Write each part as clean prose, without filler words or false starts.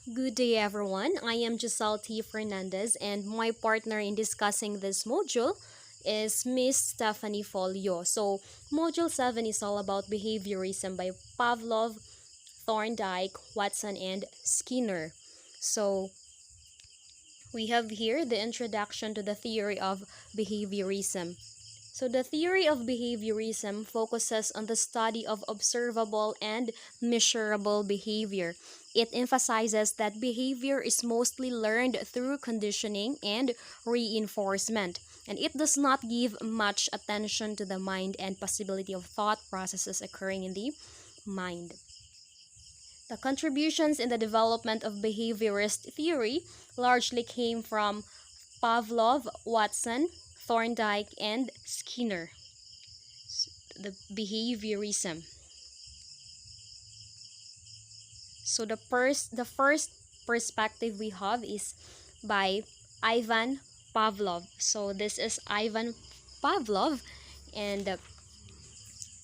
Good day, everyone. I am Giselle T. Fernandez, and my partner in discussing this module is Miss Stephanie Folio. So, Module 7 is all about behaviorism by Pavlov, Thorndike, Watson, and Skinner. So, we have here the introduction to the theory of behaviorism. So, the theory of behaviorism focuses on the study of observable and measurable behavior. It emphasizes that behavior is mostly learned through conditioning and reinforcement, and it does not give much attention to the mind and possibility of thought processes occurring in the mind. The contributions in the development of behaviorist theory largely came from Pavlov, Watson, Thorndike, and Skinner. The behaviorism. So the first perspective we have is by Ivan Pavlov. So this is Ivan Pavlov, and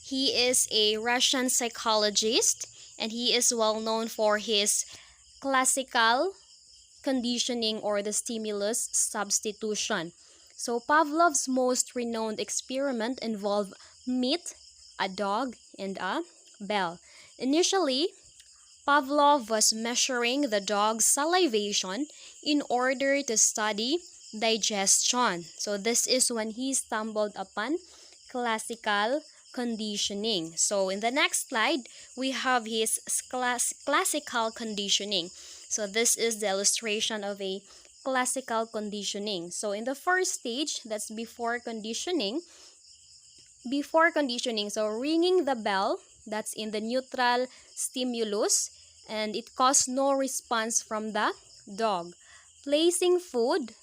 he is a Russian psychologist, and he is well known for his classical conditioning or the stimulus substitution. So Pavlov's most renowned experiment involved meat, a dog, and a bell. Initially, Pavlov was measuring the dog's salivation in order to study digestion. So this is when he stumbled upon classical conditioning. So in the next slide, we have his classical conditioning. So this is the illustration of a classical conditioning. So in the first stage, that's before conditioning, so ringing the bell, that's in the neutral stimulus, and it caused no response from the dog. Placing food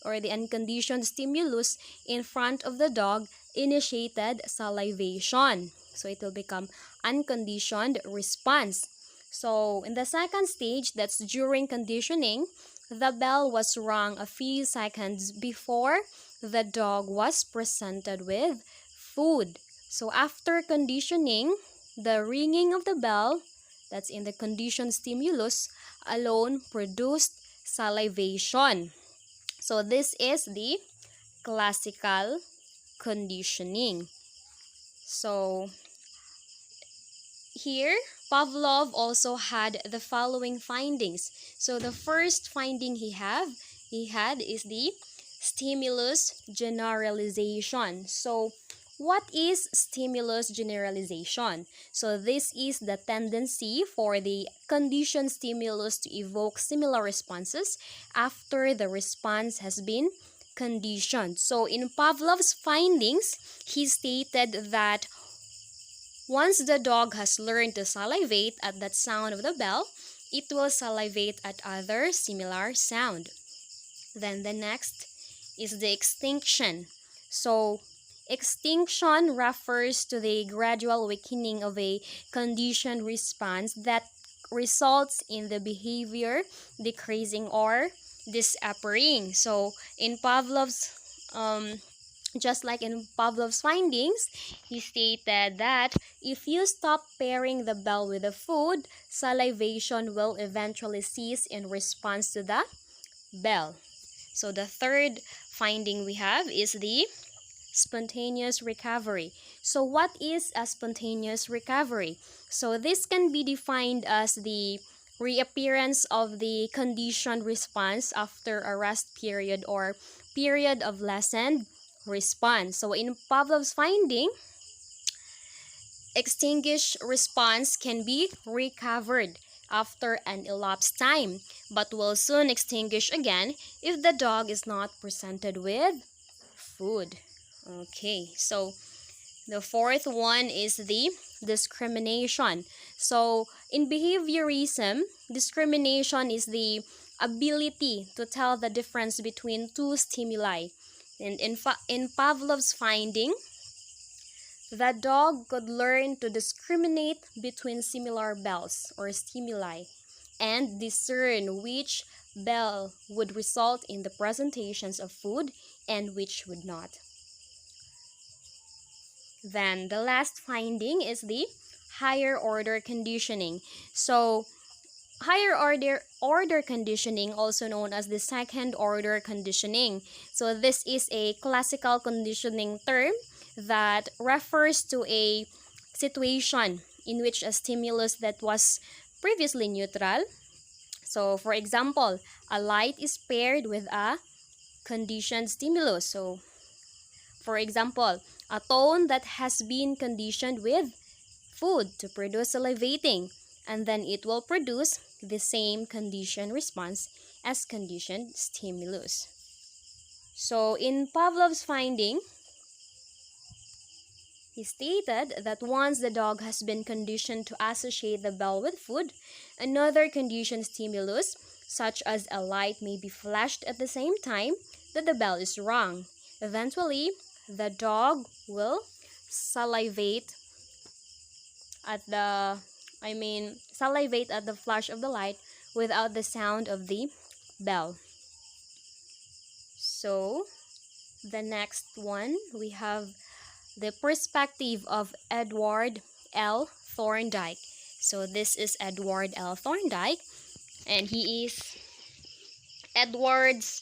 or the unconditioned stimulus in front of the dog initiated salivation. So it will become unconditioned response. So in the second stage, that's during conditioning, the bell was rung a few seconds before the dog was presented with food. So after conditioning, the ringing of the bell, that's in the conditioned stimulus, alone produced salivation. So this is the classical conditioning. So here, Pavlov also had the following findings. So the first finding he had is the stimulus generalization. So what is stimulus generalization? So this is the tendency for the conditioned stimulus to evoke similar responses after the response has been conditioned. So in Pavlov's findings, he stated that once the dog has learned to salivate at that sound of the bell, it will salivate at other similar sound. Then the next is the extinction. So extinction refers to the gradual weakening of a conditioned response that results in the behavior decreasing or disappearing. So in Pavlov's just like in Pavlov's findings, he stated that if you stop pairing the bell with the food, salivation will eventually cease in response to the bell. So the third finding we have is the spontaneous recovery. So what is a spontaneous recovery? So this can be defined as the reappearance of the conditioned response after a rest period or period of lessened response. So in Pavlov's finding, extinguished response can be recovered after an elapsed time, but will soon extinguish again if the dog is not presented with food. Okay, so the fourth one is the discrimination. So in behaviorism, discrimination is the ability to tell the difference between two stimuli. And in Pavlov's finding, the dog could learn to discriminate between similar bells or stimuli and discern which bell would result in the presentations of food and which would not. Then the last finding is the higher order conditioning. So higher order conditioning, also known as the second order conditioning. So this is a classical conditioning term that refers to a situation in which a stimulus that was previously neutral. So for example, a light is paired with a conditioned stimulus. So for example, a tone that has been conditioned with food to produce salivating, and then it will produce the same conditioned response as conditioned stimulus. So in Pavlov's finding, he stated that once the dog has been conditioned to associate the bell with food, another conditioned stimulus, such as a light, may be flashed at the same time that the bell is rung. Eventually, the dog will salivate at the salivate at the flash of the light without the sound of the bell. So the next one, we have the perspective of Edward L. Thorndike. So this is Edward L. Thorndike, and he is Edward's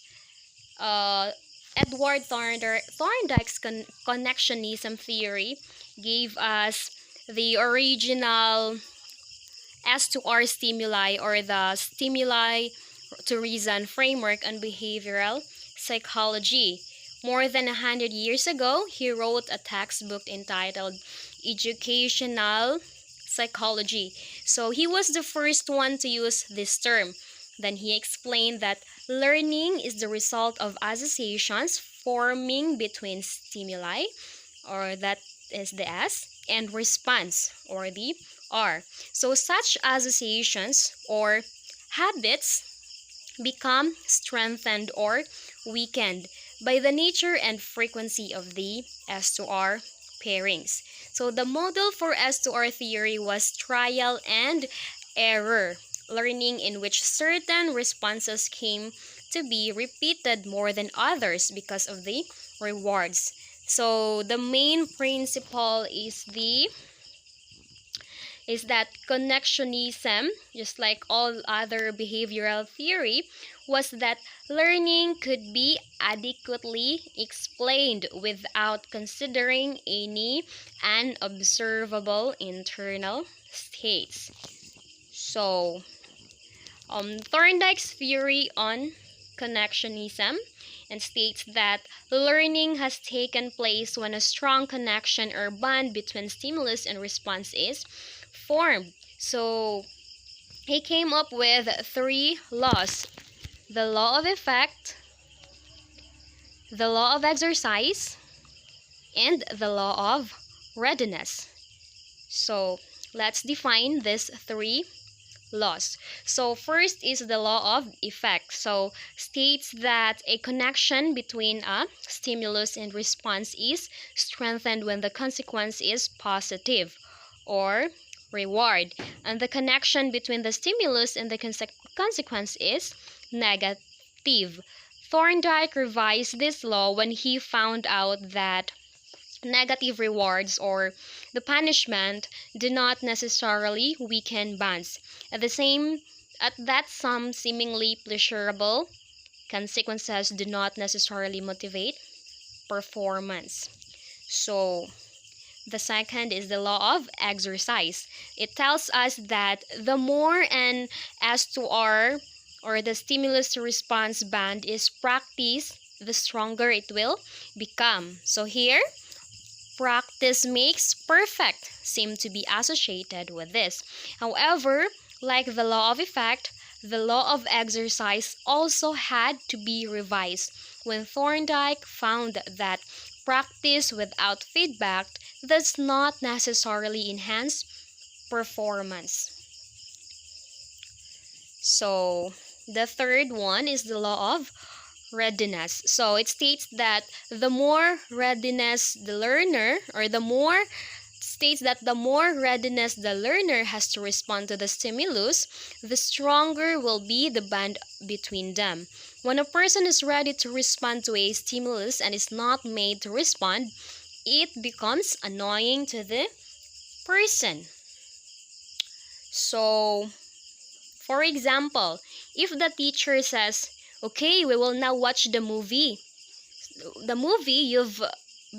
Edward Thorndike's connectionism theory gave us the original S to R stimuli, or the stimuli to reason framework on behavioral psychology. More than 100 years ago, he wrote a textbook entitled Educational Psychology. So he was the first one to use this term. Then he explained that learning is the result of associations forming between stimuli, or that is the S, and response, or the R. So such associations or habits become strengthened or weakened by the nature and frequency of the S to R pairings. So the model for S to R theory was trial and error learning, in which certain responses came to be repeated more than others because of the rewards. So the main principle is that connectionism, just like all other behavioral theory, was that learning could be adequately explained without considering any unobservable internal states. So, Thorndike's theory on connectionism and states that learning has taken place when a strong connection or bond between stimulus and response is formed. So he came up with 3 laws: the law of effect, the law of exercise, and the law of readiness. So let's define these 3 laws. So first is the law of effect. So states that a connection between a stimulus and response is strengthened when the consequence is positive, or reward, and the connection between the stimulus and the consequence is negative. Thorndike revised this law when he found out that negative rewards, or the punishment, do not necessarily weaken bonds. At that some seemingly pleasurable consequences do not necessarily motivate performance. So the second is the law of exercise. It tells us that the more an S to R, or the stimulus to response band, is practiced, the stronger it will become. So here, practice makes perfect seem to be associated with this. However, like the law of effect, the law of exercise also had to be revised when Thorndike found that practice without feedback does not necessarily enhance performance. So the third one is the law of readiness. So it states that the more readiness the learner, or the more readiness the learner has to respond to the stimulus, the stronger will be the bond between them. When a person is ready to respond to a stimulus and is not made to respond, it becomes annoying to the person. So For example, if the teacher says, okay, we will now watch the movie you've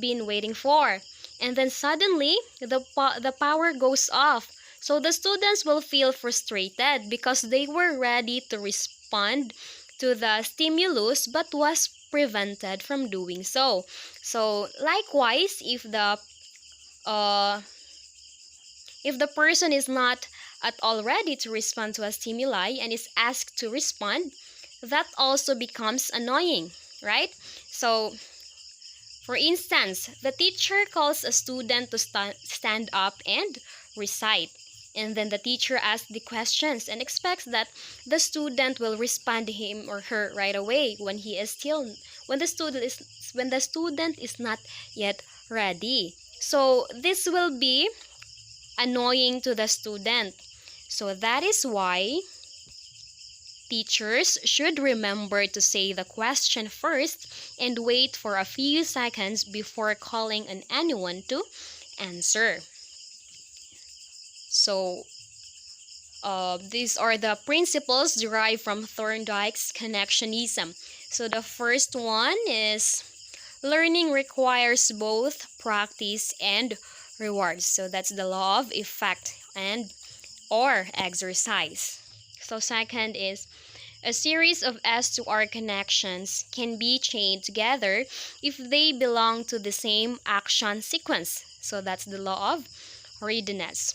been waiting for, and then suddenly the power goes off. So the students will feel frustrated because they were ready to respond to the stimulus but was prevented from doing so. So likewise, uh, if the person is not at all ready to respond to a stimuli and is asked to respond, that also becomes annoying, right? So for instance, the teacher calls a student to stand up and recite. And then the teacher asks the questions and expects that the student will respond to him or her right away when the student is not yet ready. So this will be annoying to the student. So that is why teachers should remember to say the question first and wait for a few seconds before calling on anyone to answer. So, these are the principles derived from Thorndike's connectionism. So, the first one is learning requires both practice and rewards. So, that's the law of effect and or exercise. So, second is a series of S to R connections can be chained together if they belong to the same action sequence. So that's the law of readiness.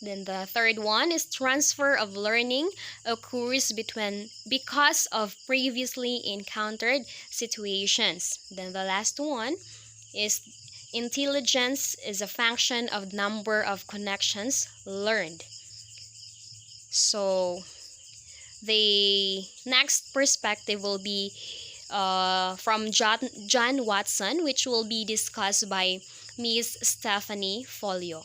Then the third one is transfer of learning occurs because of previously encountered situations. Then the last one is intelligence is a function of number of connections learned. So the next perspective will be from John Watson, which will be discussed by Miss Stephanie Folio.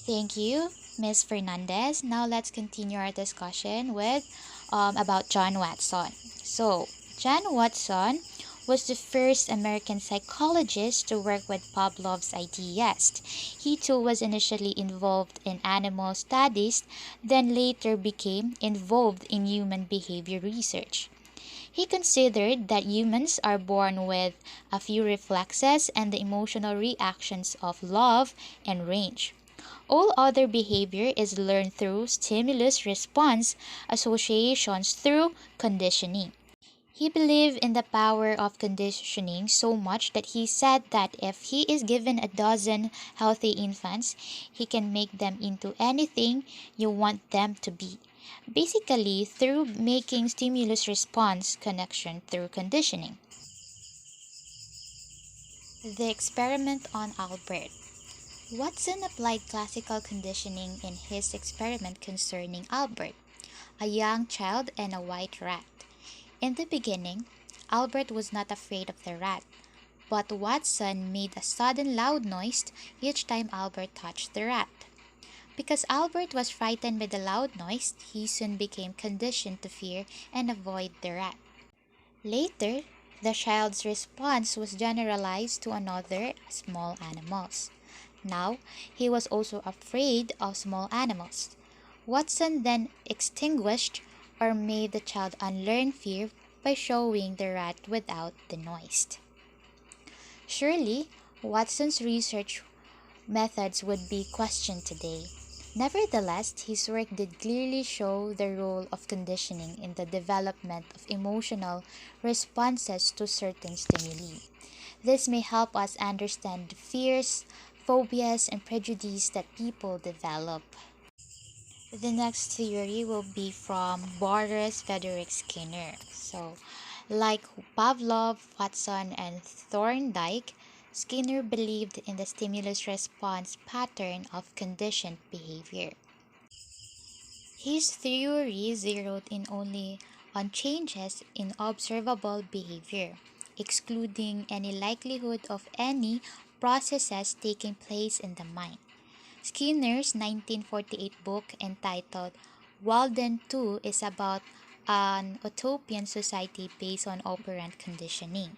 Thank you, Ms. Fernandez. Now let's continue our discussion with about John Watson. So, John Watson was the first American psychologist to work with Pavlov's ideas. He too was initially involved in animal studies, then later became involved in human behavior research. He considered that humans are born with a few reflexes and the emotional reactions of love and rage. All other behavior is learned through stimulus response associations through conditioning. He believed in the power of conditioning so much that he said that if he is given a dozen healthy infants, he can make them into anything you want them to be. Basically, through making stimulus response connection through conditioning. The experiment on Albert. Watson applied classical conditioning in his experiment concerning Albert, a young child and a white rat. In the beginning, Albert was not afraid of the rat, but Watson made a sudden loud noise each time Albert touched the rat. Because Albert was frightened by the loud noise, he soon became conditioned to fear and avoid the rat. Later, the child's response was generalized to another small animals. Now, he was also afraid of small animals. Watson then extinguished or made the child unlearn fear by showing the rat without the noise. Surely, Watson's research methods would be questioned today. Nevertheless, his work did clearly show the role of conditioning in the development of emotional responses to certain stimuli. This may help us understand the fears, phobias, and prejudices that people develop. The next theory will be from Boris Frederick Skinner. So, like Pavlov, Watson, and Thorndike, Skinner believed in the stimulus response pattern of conditioned behavior. His theory zeroed in only on changes in observable behavior, excluding any likelihood of any processes taking place in the mind. Skinner's 1948 book entitled Walden 2 is about an utopian society based on operant conditioning.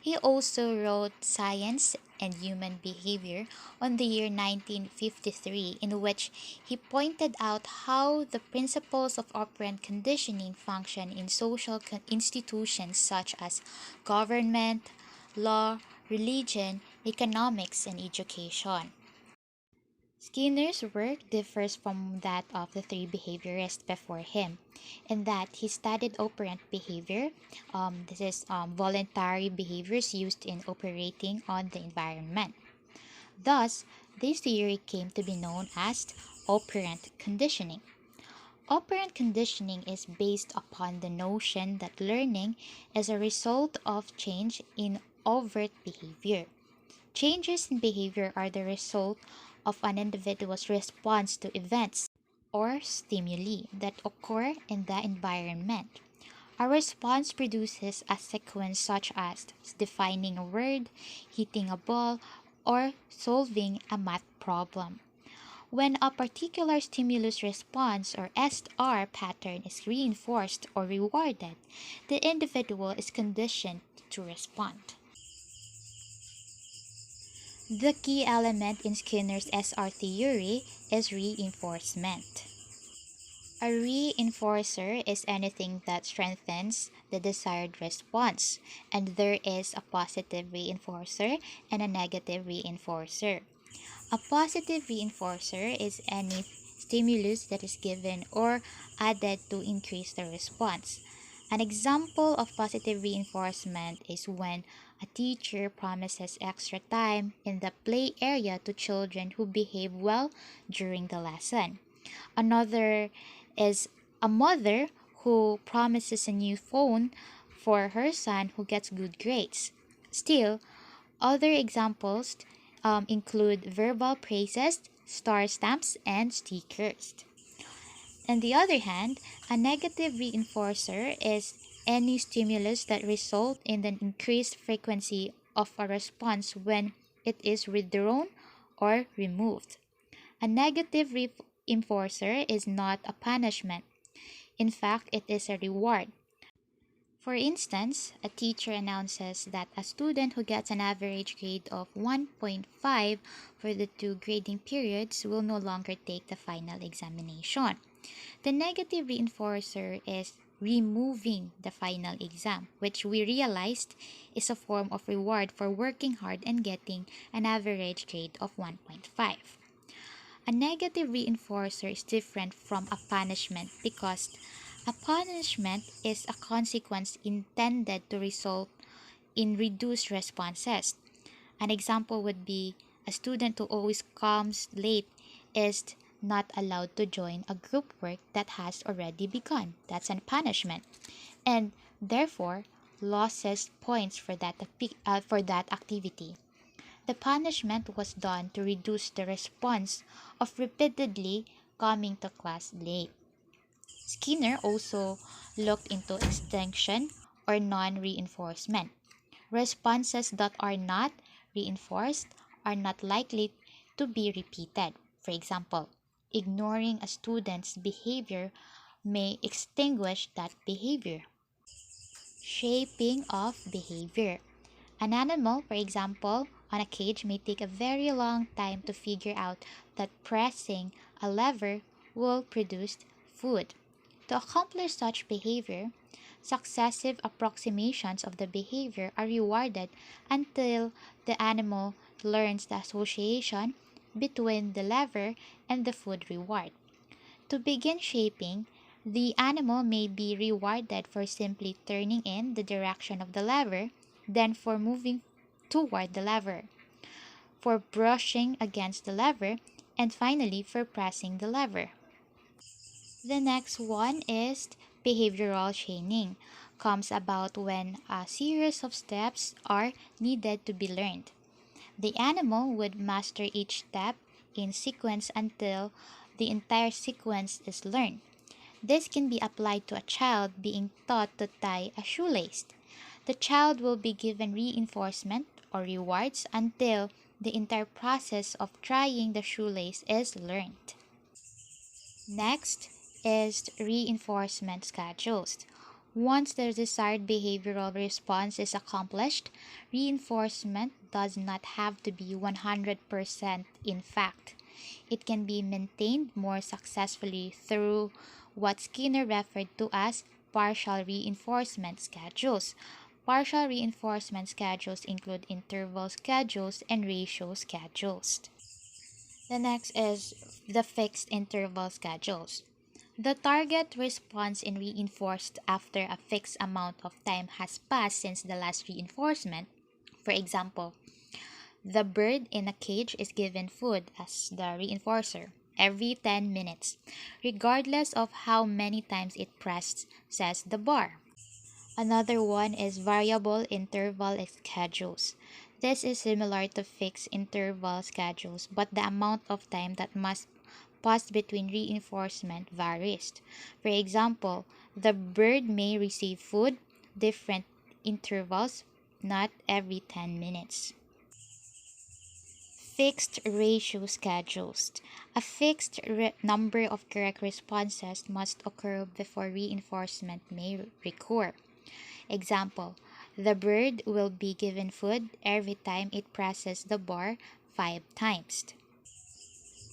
He also wrote Science and Human Behavior on the year 1953, in which he pointed out how the principles of operant conditioning function in social institutions such as government, law, religion, economics, and education. Skinner's work differs from that of the three behaviorists before him in that he studied operant behavior. This is voluntary behaviors used in operating on the environment. Thus, this theory came to be known as operant conditioning. Operant conditioning is based upon the notion that learning is a result of change in overt behavior. Changes in behavior are the result of an individual's response to events or stimuli that occur in the environment. A response produces a sequence such as defining a word, hitting a ball, or solving a math problem. When a particular stimulus response or SR pattern is reinforced or rewarded, the individual is conditioned to respond. The key element in Skinner's SR theory is reinforcement. A reinforcer is anything that strengthens the desired response, and there is a positive reinforcer and a negative reinforcer. A positive reinforcer is any stimulus that is given or added to increase the response. An example of positive reinforcement is when a teacher promises extra time in the play area to children who behave well during the lesson. Another is a mother who promises a new phone for her son who gets good grades. Still, other examples include verbal praises, star stamps, and stickers. On the other hand, a negative reinforcer is any stimulus that results in an increased frequency of a response when it is withdrawn or removed. A negative reinforcer is not a punishment. In fact, it is a reward. For instance, a teacher announces that a student who gets an average grade of 1.5 for the two grading periods will no longer take the final examination. The negative reinforcer is removing the final exam, which we realized is a form of reward for working hard and getting an average grade of 1.5. A negative reinforcer is different from a punishment because a punishment is a consequence intended to result in reduced responses. An example would be a student who always comes late is not allowed to join a group work that has already begun. That's a punishment. And therefore loses points for that activity. The punishment was done to reduce the response of repeatedly coming to class late. Skinner also looked into extinction or non-reinforcement. Responses that are not reinforced are not likely to be repeated. For example, ignoring a student's behavior may extinguish that behavior. Shaping of behavior. An animal, for example, on a cage may take a very long time to figure out that pressing a lever will produce food. To accomplish such behavior, successive approximations of the behavior are rewarded until the animal learns the association between the lever and the food reward. To begin shaping, the animal may be rewarded for simply turning in the direction of the lever, then for moving toward the lever, for brushing against the lever, and finally for pressing the lever. The next one is behavioral chaining. Comes about when a series of steps are needed to be learned. The animal would master each step in sequence until the entire sequence is learned. This can be applied to a child being taught to tie a shoelace. The child will be given reinforcement or rewards until the entire process of tying the shoelace is learned. Next is reinforcement schedules. Once the desired behavioral response is accomplished, reinforcement does not have to be 100% in fact. It can be maintained more successfully through what Skinner referred to as partial reinforcement schedules. Partial reinforcement schedules include interval schedules and ratio schedules. The next is the fixed interval schedules. The target response is reinforced after a fixed amount of time has passed since the last reinforcement. For example, the bird in a cage is given food as the reinforcer every 10 minutes, regardless of how many times it presses the bar. Another one is variable interval schedules. This is similar to fixed interval schedules, but the amount of time that must pass between reinforcement varies. For example, the bird may receive food different intervals, not every 10 minutes. Fixed ratio schedules. A fixed number of correct responses must occur before reinforcement may recur. Example, the bird will be given food every time it presses the bar 5 times.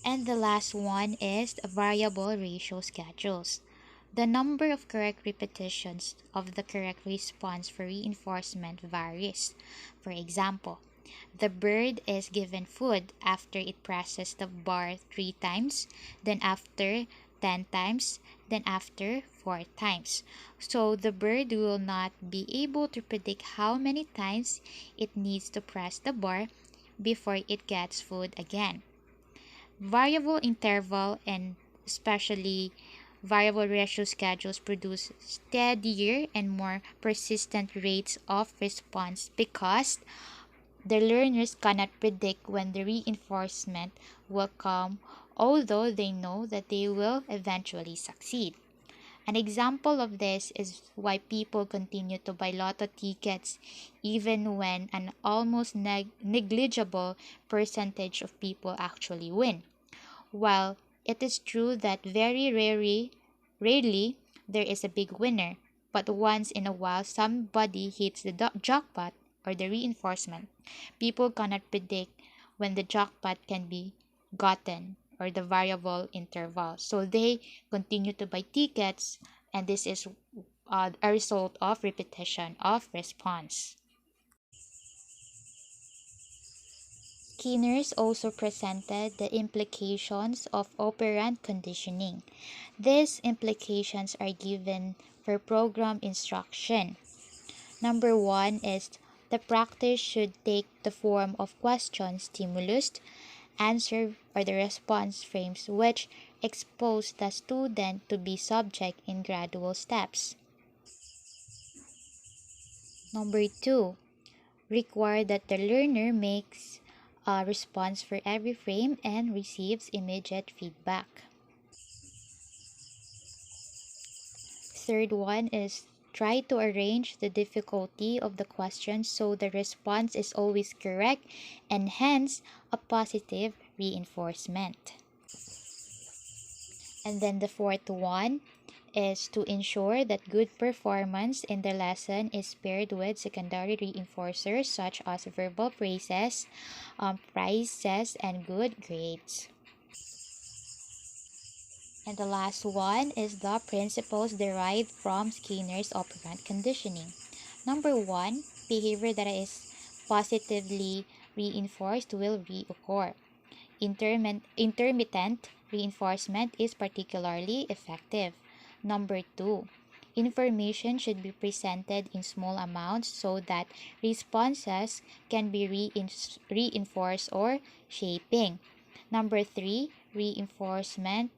And the last one is variable ratio schedules. The number of correct repetitions of the correct response for reinforcement varies. For example, the bird is given food after it presses the bar 3 times, then after 10 times, then after 4 times. So the bird will not be able to predict how many times it needs to press the bar before it gets food again. Variable interval and especially variable ratio schedules produce steadier and more persistent rates of response because the learners cannot predict when the reinforcement will come, although they know that they will eventually succeed. An example of this is why people continue to buy lotto tickets even when an almost negligible percentage of people actually win. While it is true that rarely there is a big winner, but once in a while somebody hits the jackpot or the reinforcement. People cannot predict when the jackpot can be gotten or the variable interval. So they continue to buy tickets, and this is a result of repetition of response. Skinners also presented the implications of operant conditioning. These implications are given for program instruction. Number one is the practice should take the form of question stimulus, answer, or the response frames which expose the student to be subject in gradual steps. Number two, require that the learner makes a response for every frame and receives immediate feedback. Third one is try to arrange the difficulty of the question so the response is always correct and hence a positive reinforcement. And then the fourth one is to ensure that good performance in the lesson is paired with secondary reinforcers such as verbal praises, prizes, and good grades. And the last one is the principles derived from Skinner's operant conditioning. Number one, behavior that is positively reinforced will reoccur. Intermittent reinforcement is particularly effective. Number two, information should be presented in small amounts so that responses can be reinforced or shaping. Number three, reinforcement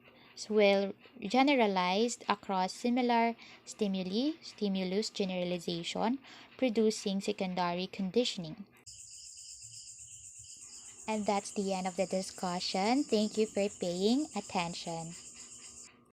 will generalized across similar stimulus generalization, producing secondary conditioning. And that's the end of the discussion. Thank you for paying attention.